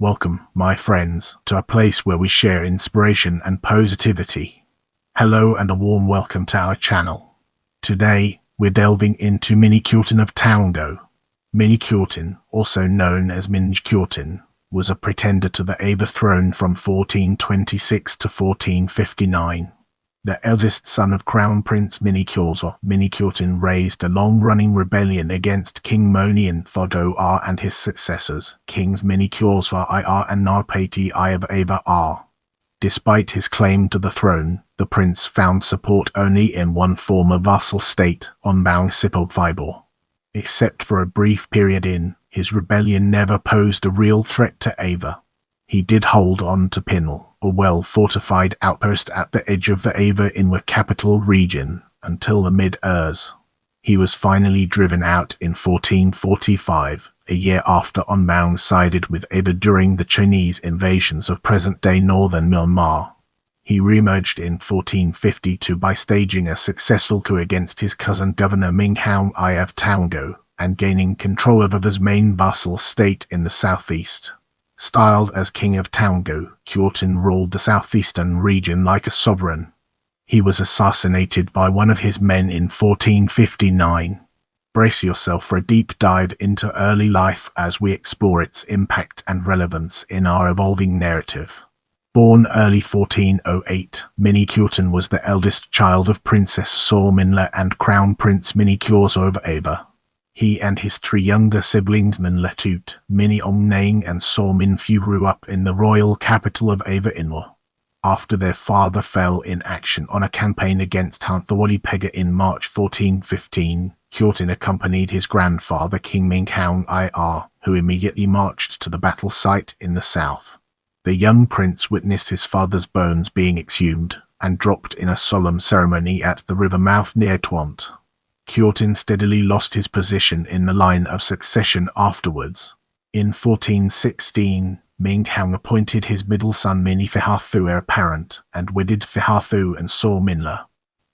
Welcome, my friends, to a place where we share inspiration and positivity. Hello and a warm welcome to our channel. Today, we're delving into Minye Kyawhtin of Toungoo. Minye Kyawhtin, also known as Minye Kyawhtin, was a pretender to the Ava throne from 1426 to 1459. The eldest son of Crown Prince Minye Kyawswa, Minye Kyawhtin raised a long-running rebellion against King Mohnyin Thado I and his successors, Kings Minye Kyawswa I and Narapati I of Ava I. Despite his claim to the throne, the prince found support only in one former vassal state, Onbaung Hsipaw. Except for a brief period his rebellion never posed a real threat to Ava. He did hold on to Pinle, a well-fortified outpost at the edge of the Inwa capital region, until the mid-Ers. He was finally driven out in 1445, a year after Onbaung sided with Ava during the Chinese invasions of present-day northern Myanmar. He reemerged in 1452 by staging a successful coup against his cousin Governor Minkhaung I of Toungoo, and gaining control of Ava's main vassal state in the southeast. Styled as King of Toungoo, Kyawhtin ruled the southeastern region like a sovereign. He was assassinated by one of his men in 1459. Brace yourself for a deep dive into early life as we explore its impact and relevance in our evolving narrative. Born early 1408, Minye Kyawhtin was the eldest child of Princess Minle and Crown Prince Minye Kyawswa of Ava. He and his three younger siblings Minle, Minye and Minphew grew up in the royal capital of Ava, Inwa. After their father fell in action on a campaign against Thibaw in March 1415, Kyawhtin accompanied his grandfather King Minkhaung, who immediately marched to the battle site in the south. The young prince witnessed his father's bones being exhumed and dropped in a solemn ceremony at the river mouth near Twant. Kyawhtin steadily lost his position in the line of succession afterwards. In 1416, Minkhaung appointed his middle son Minye Kyawhtin heir apparent and wedded Kyawhtin and Minle.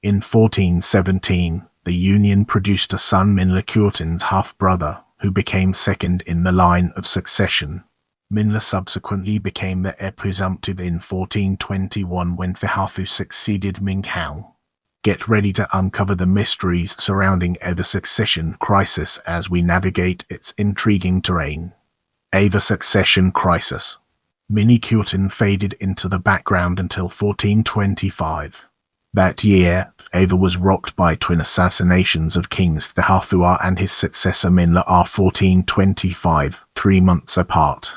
In 1417, the union produced a son, Minye Kyawhtin's half-brother, who became second in the line of succession. Minle subsequently became the heir presumptive in 1421 when Kyawhtin succeeded Minkhaung. Get ready to uncover the mysteries surrounding Ava succession crisis as we navigate its intriguing terrain. Ava succession crisis. Minye Kyawhtin faded into the background until 1425. That year, Ava was rocked by twin assassinations of Kings Thibaw and his successor Minle 1425, 3 months apart.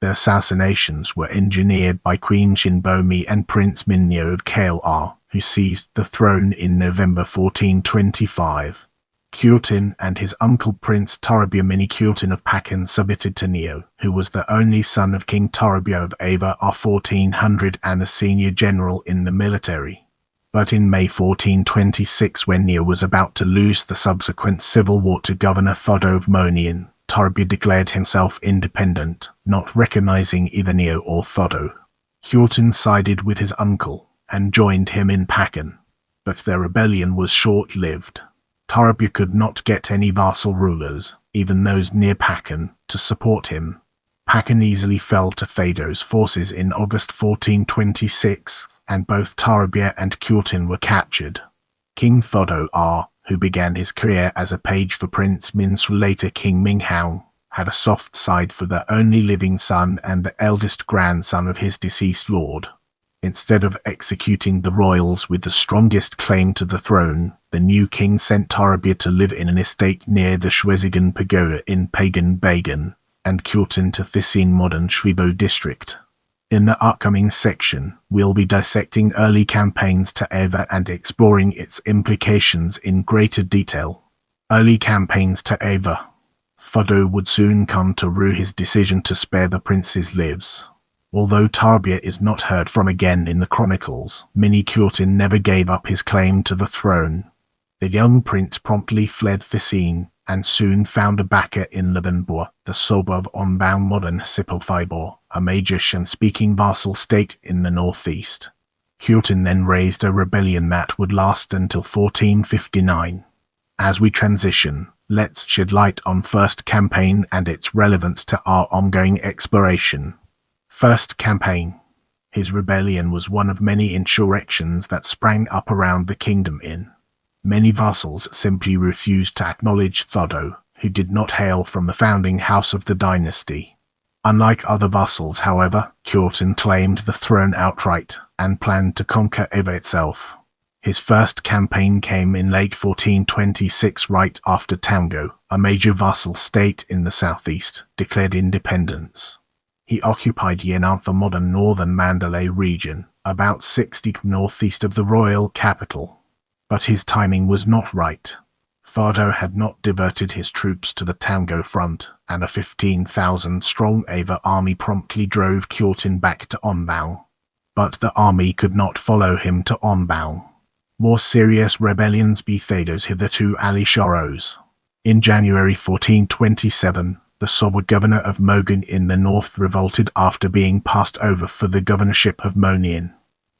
The assassinations were engineered by Queen Hsipaw and Prince Minye Kyawhtin, who seized the throne in November 1425. Kyawhtin and his uncle Prince Thibaw Minye Kyawhtin of Pakan submitted to Neo, who was the only son of King Thibaw of Ava 1400 and a senior general in the military. But in May 1426, when Neo was about to lose the subsequent civil war to Governor Thado of Mohnyin, Thibaw declared himself independent, not recognizing either Neo or Thado. Kyawhtin sided with his uncle and joined him in Pakan, but their rebellion was short-lived. Thibaw could not get any vassal rulers, even those near Pakan, to support him. Pakan easily fell to Thado's forces in August 1426, and both Thibaw and Kyawhtin were captured. King Thado I, who began his career as a page for Prince Min's later King Minkhaung, had a soft side for the only living son and the eldest grandson of his deceased lord. Instead of executing the royals with the strongest claim to the throne, the new king sent Thibaw to live in an estate near the Shwezigan Pagoda in Pagan Bagan, and Kyawhtin to Thisin modern Hsipaw district. In the upcoming section, we'll be dissecting early campaigns to Ava and exploring its implications in greater detail. Early campaigns to Ava. Thado would soon come to rue his decision to spare the prince's lives. Although Thibaw is not heard from again in the chronicles, Minye Kyawhtin never gave up his claim to the throne. The young prince promptly fled Thisin, and soon found a backer in Levenboa, the suburb of Onbaung modern Hsipaw, a major Shan-speaking vassal state in the northeast. Kyawhtin then raised a rebellion that would last until 1459. As we transition, let's shed light on first campaign and its relevance to our ongoing exploration. First campaign. His rebellion was one of many insurrections that sprang up around the kingdom in. Many vassals simply refused to acknowledge Thado, who did not hail from the founding house of the dynasty. Unlike other vassals, however, Kyawhtin claimed the throne outright and planned to conquer Ava itself. His first campaign came in late 1426 right after Toungoo, a major vassal state in the southeast, declared independence. He occupied Yan'an, the modern northern Mandalay region, about 60 northeast of the royal capital. But his timing was not right. Thado had not diverted his troops to the Toungoo front, and a 15,000-strong Ava army promptly drove Kyawhtin back to Onbaung. But the army could not follow him to Onbaung. More serious rebellions beat Thado's hitherto ally Shoros. In January 1427, the Sobwa governor of Mogan in the north revolted after being passed over for the governorship of Mohnyin.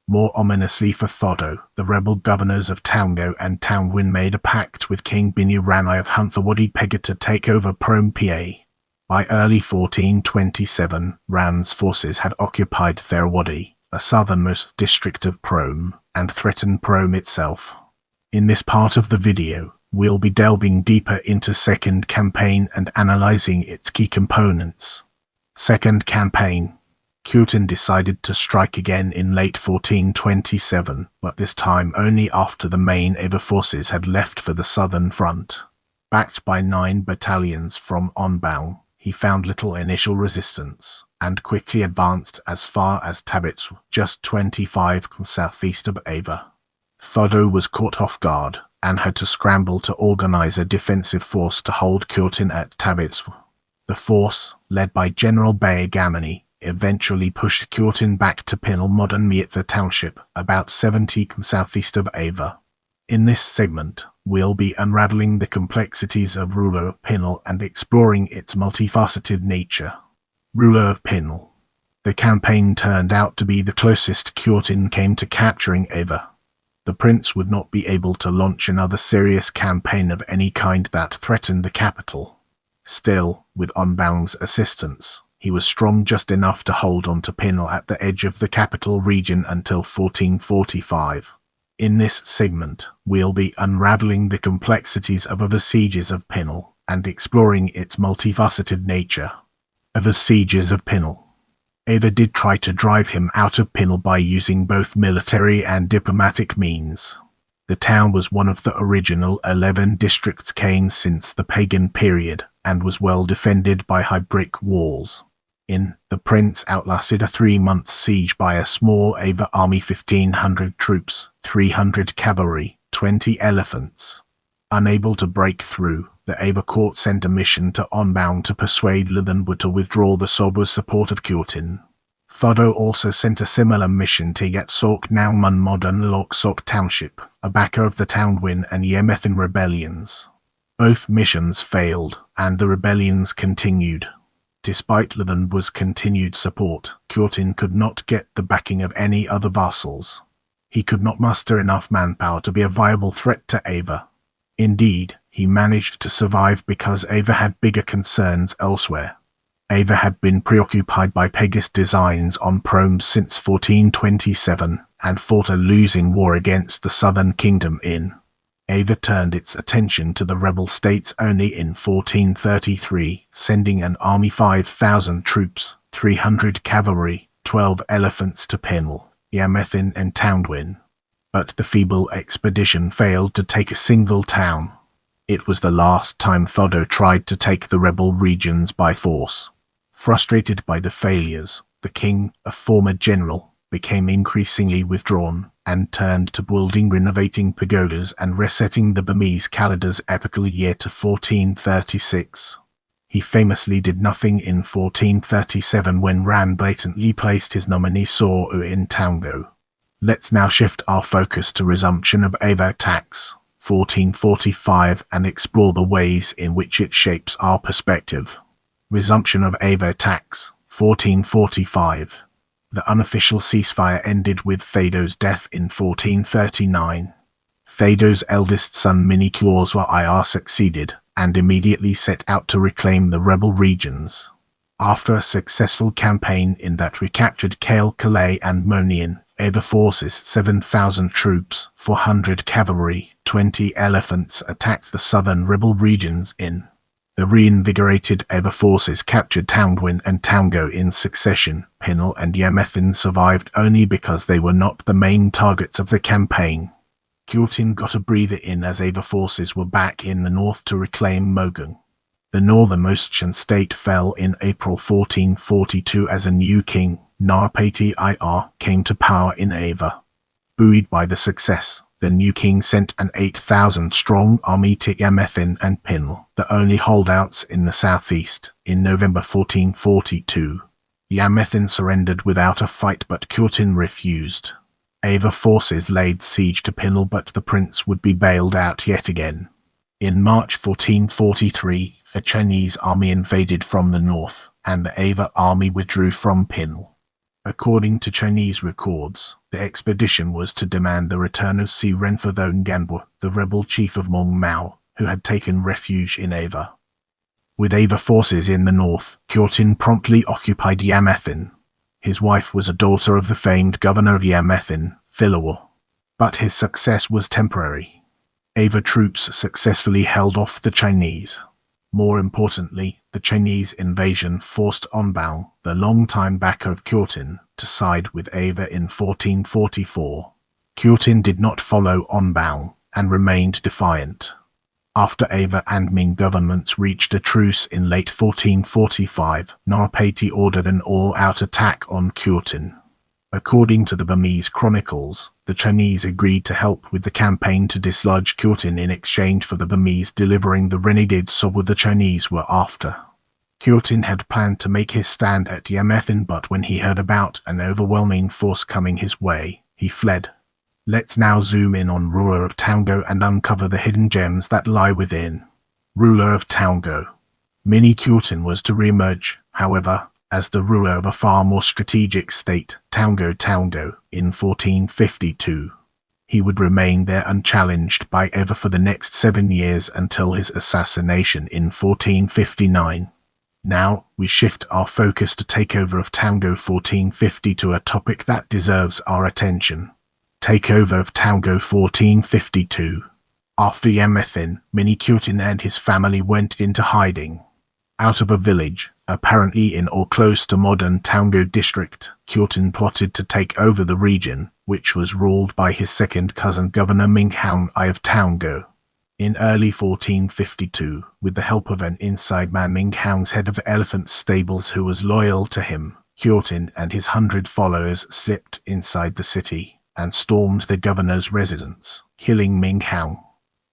More ominously for Thado, the rebel governors of Toungoo and Toungwin made a pact with King Minye Kyawhtin of Huntharwadi Pega to take over Phrom Pa. By early 1427, Ran's forces had occupied Tharwadi, the southernmost district of Phrom, and threatened Phrom itself. In this part of the video, we'll be delving deeper into Second Campaign and analyzing its key components. Second Campaign. Kyawhtin decided to strike again in late 1427, but this time only after the main Ava forces had left for the southern front. Backed by 9 battalions from Onbaung, he found little initial resistance, and quickly advanced as far as Tabits, just 25 southeast of Ava. Thado was caught off guard, and had to scramble to organize a defensive force to hold Kyawhtin at Tabits. The force, led by General Bayagamani, eventually pushed Kyawhtin back to Pinle, modern Myitha township, about 70 southeast of Ava. In this segment, we'll be unraveling the complexities of ruler of Pinle and exploring its multifaceted nature. Ruler of Pinle. The campaign turned out to be the closest Kyawhtin came to capturing Ava. The prince would not be able to launch another serious campaign of any kind that threatened the capital. Still, with Onbaung's assistance, he was strong just enough to hold on to Pinle at the edge of the capital region until 1445. In this segment, we'll be unraveling the complexities of the sieges of Pinle and exploring its multifaceted nature. The sieges of Pinle. Ava did try to drive him out of Pinle by using both military and diplomatic means. The town was one of the original 11 districts Kane since the pagan period, and was well defended by high brick walls. The prince outlasted a 3-month siege by a small Ava army, 1,500 troops, 300 cavalry, 20 elephants. Unable to break through, the Ava court sent a mission to Onbaung to persuade Luthanwa to withdraw the Sobwa's support of Kyawhtin. Thado also sent a similar mission to Yatsok, now modern Loksok township, a backer of the Toungwin and Yemethin rebellions. Both missions failed, and the rebellions continued. Despite Luthanwa's continued support, Kyawhtin could not get the backing of any other vassals. He could not muster enough manpower to be a viable threat to Ava. Indeed, he managed to survive because Ava had bigger concerns elsewhere. Ava had been preoccupied by Pegasus designs on Phrom since 1427 and fought a losing war against the southern kingdom in. Ava turned its attention to the rebel states only in 1433, sending an army 5,000 troops, 300 cavalry, 12 elephants to Pinle, Yemethin and Toungwin. But the feeble expedition failed to take a single town. It was the last time Thado tried to take the rebel regions by force. Frustrated by the failures, the king, a former general, became increasingly withdrawn, and turned to building, renovating pagodas and resetting the Burmese calendar's epical year to 1436. He famously did nothing in 1437 when Ran blatantly placed his nominee Saw in Toungoo. Let's now shift our focus to resumption of Ava attacks, 1445, and explore the ways in which it shapes our perspective. Resumption of Ava attacks, 1445. The unofficial ceasefire ended with Thado's death in 1439. Thado's eldest son Minye Kyawswa I succeeded, and immediately set out to reclaim the rebel regions. After a successful campaign in that recaptured Calais and Mohnyin, Ava forces 7,000 troops, 400 cavalry, 20 elephants attacked the southern rebel regions in. The reinvigorated Ava forces captured Toungoo and Toungoo in succession. Pinle and Kyawhtin survived only because they were not the main targets of the campaign. Kyawhtin got a breather in as Ava forces were back in the north to reclaim Minkhaung. The northernmost Shan state fell in April 1442 as a new king, Narapati I, came to power in Ava. Buoyed by the success, the new king sent an 8,000-strong army to Kyawhtin and Pinle, the only holdouts in the southeast, in November 1442. Kyawhtin surrendered without a fight, but Kyawhtin refused. Ava forces laid siege to Pinle, but the prince would be bailed out yet again. In March 1443, a Chinese army invaded from the north, and the Ava army withdrew from Pinle. According to Chinese records, the expedition was to demand the return of Si Renfrew, the rebel chief of Myanmar, who had taken refuge in Ava. With Ava forces in the north, Kyawhtin promptly occupied Kyawhtin. His wife was a daughter of the famed governor of Kyawhtin, Thibaw. But his success was temporary. Ava troops successfully held off the Chinese. More importantly, the Chinese invasion forced Onbaung, the longtime backer of Kyawhtin, to side with Ava in 1444. Kyawhtin did not follow Onbaung, and remained defiant. After Ava and Ming governments reached a truce in late 1445, Narapati ordered an all-out attack on Kyawhtin. According to the Burmese chronicles, the Chinese agreed to help with the campaign to dislodge Kyawhtin in exchange for the Burmese delivering the renegade Hsipaw the Chinese were after. Kyawhtin had planned to make his stand at Kyawhtin, but when he heard about an overwhelming force coming his way, he fled. Let's now zoom in on ruler of Toungoo and uncover the hidden gems that lie within. Ruler of Toungoo. Minye Kyawhtin was to reemerge, however, as the ruler of a far more strategic state, Toungoo, in 1452. He would remain there unchallenged by Ava for the next 7 years until his assassination in 1459. Now, we shift our focus to takeover of Toungoo 1450 to a topic that deserves our attention. Takeover of Toungoo 1452. After Kyawhtin, Minye Kyawhtin and his family went into hiding. Out of a village, apparently in or close to modern Toungoo district, Kyawhtin plotted to take over the region, which was ruled by his second cousin Governor Minkhaung I of Toungoo. In early 1452, with the help of an inside man, Minkhaung's head of elephant stables who was loyal to him, Kyawhtin and his 100 followers slipped inside the city and stormed the governor's residence, killing Minkhaung.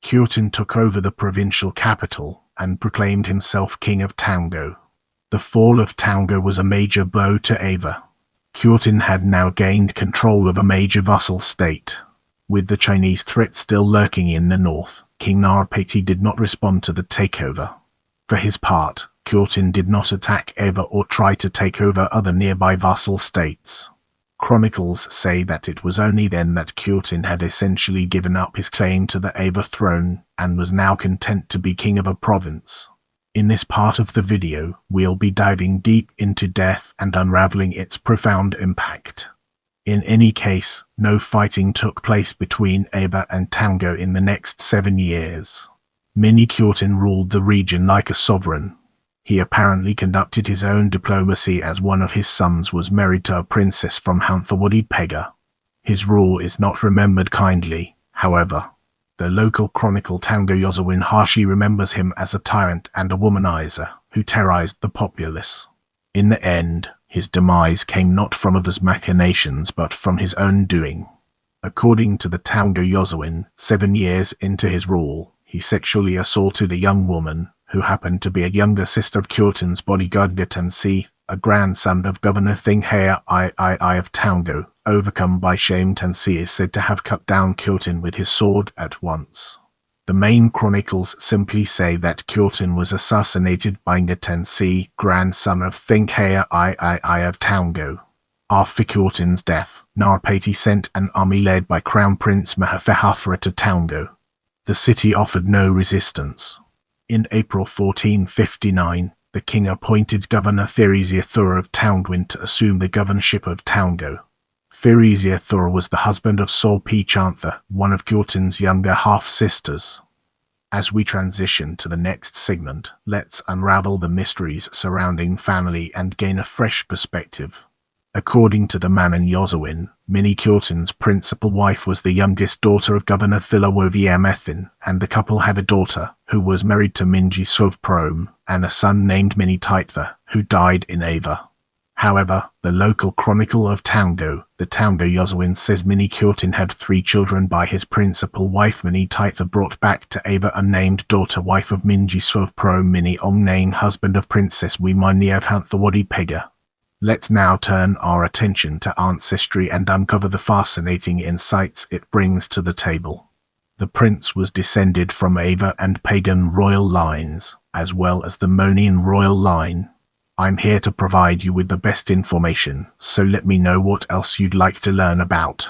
Kyawhtin took over the provincial capital and proclaimed himself king of Toungoo. The fall of Toungoo was a major blow to Ava. Kyawhtin had now gained control of a major vassal state. With the Chinese threat still lurking in the north, King Narapati did not respond to the takeover. For his part, Kyawhtin did not attack Ava or try to take over other nearby vassal states. Chronicles say that it was only then that Kyawhtin had essentially given up his claim to the Ava throne and was now content to be king of a province. In this part of the video, we'll be diving deep into death and unraveling its profound impact. In any case, no fighting took place between Ava and Toungoo in the next 7 years. Minye Kyawhtin ruled the region like a sovereign. He apparently conducted his own diplomacy as one of his sons was married to a princess from Hanthawaddy. His rule is not remembered kindly, however. The local chronicle Toungoo Kyawswa harshly remembers him as a tyrant and a womanizer who terrorized the populace. In the end, his demise came not from others' machinations but from his own doing. According to the Toungoo Kyawswa, 7 years into his rule, he sexually assaulted a young woman who happened to be a younger sister of Kyawhtin's bodyguard Tansi, a grandson of Governor Minye I of Toungoo. Overcome by shame, Tansi is said to have cut down Kyawhtin with his sword at once. The main chronicles simply say that Kyawhtin was assassinated by Tansi, grandson of Minye I of Toungoo. After Kyawhtin's death, Narapati sent an army led by Crown Prince Minye Kyawhtin to Toungoo. The city offered no resistance. In April 1459, the king appointed Governor Minye of Kyawhtin to assume the governorship of Toungoo. Minye was the husband of Minye Kyawhtin, one of Kyawhtin's younger half-sisters. As we transition to the next segment, let's unravel the mysteries surrounding family and gain a fresh perspective. According to the Minye Kyawhtin, Minye Kyawhtin's principal wife was the youngest daughter of Governor Thibaw, and the couple had a daughter, who was married to Minye Kyawswa, and a son named Minye Kyawhtin, who died in Ava. However, the local chronicle of Toungoo, the Toungoo Kyawhtin, says Minye Kyawhtin had 3 children by his principal wife Minye Kyawhtin, brought back to Ava unnamed daughter, wife of Minye Kyawswa, Minkhaung, husband of Princess Minye Kyawhtin. Let's now turn our attention to ancestry and uncover the fascinating insights it brings to the table. The prince was descended from Ava and pagan royal lines, as well as the Mohnyin royal line. I'm here to provide you with the best information, so let me know what else you'd like to learn about.